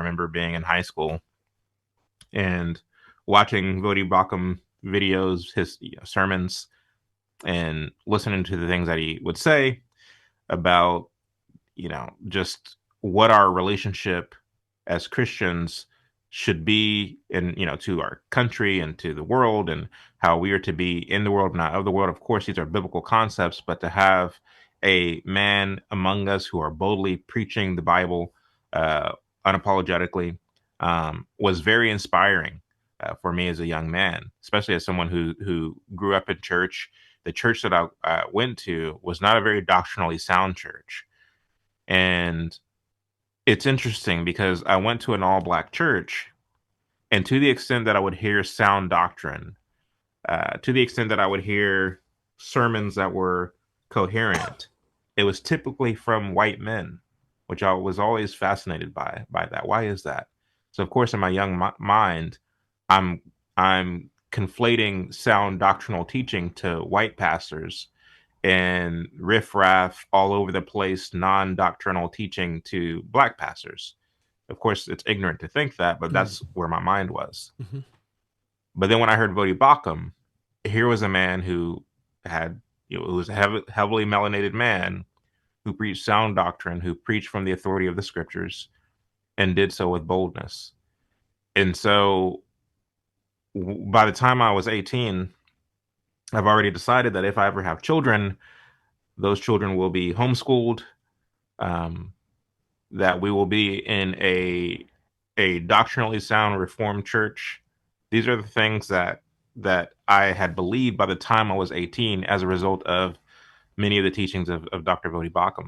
remember being in high school and watching Voddie Baucham videos, his sermons, and listening to the things that he would say about, just what our relationship as Christians should be in, to our country and to the world, and how we are to be in the world, not of the world. Of course, these are biblical concepts, but to have a man among us who are boldly preaching the Bible unapologetically was very inspiring for me as a young man, especially as someone who grew up in church. The church that I went to was not a very doctrinally sound church. And it's interesting because I went to an all black church, and to the extent that I would hear sound doctrine, to the extent that I would hear sermons that were coherent, it was typically from white men, which I was always fascinated by that. Why is that? So, of course, in my young mind, I'm I'm conflating sound doctrinal teaching to white pastors and riffraff all over the place non-doctrinal teaching to black pastors. Of course, it's ignorant to think that, but Mm. that's where my mind was. Mhm. But then when I heard Voddie Baucham, here was a man who had, it was a heavily melanated man who preached sound doctrine, who preached from the authority of the scriptures, and did so with boldness. And so by the time I was 18, I've already decided that if I ever have children, those children will be homeschooled, um, that we will be in a doctrinally sound reformed church. These are the things that I had believed by the time I was 18 as a result of many of the teachings of Dr. Voddie Baucham.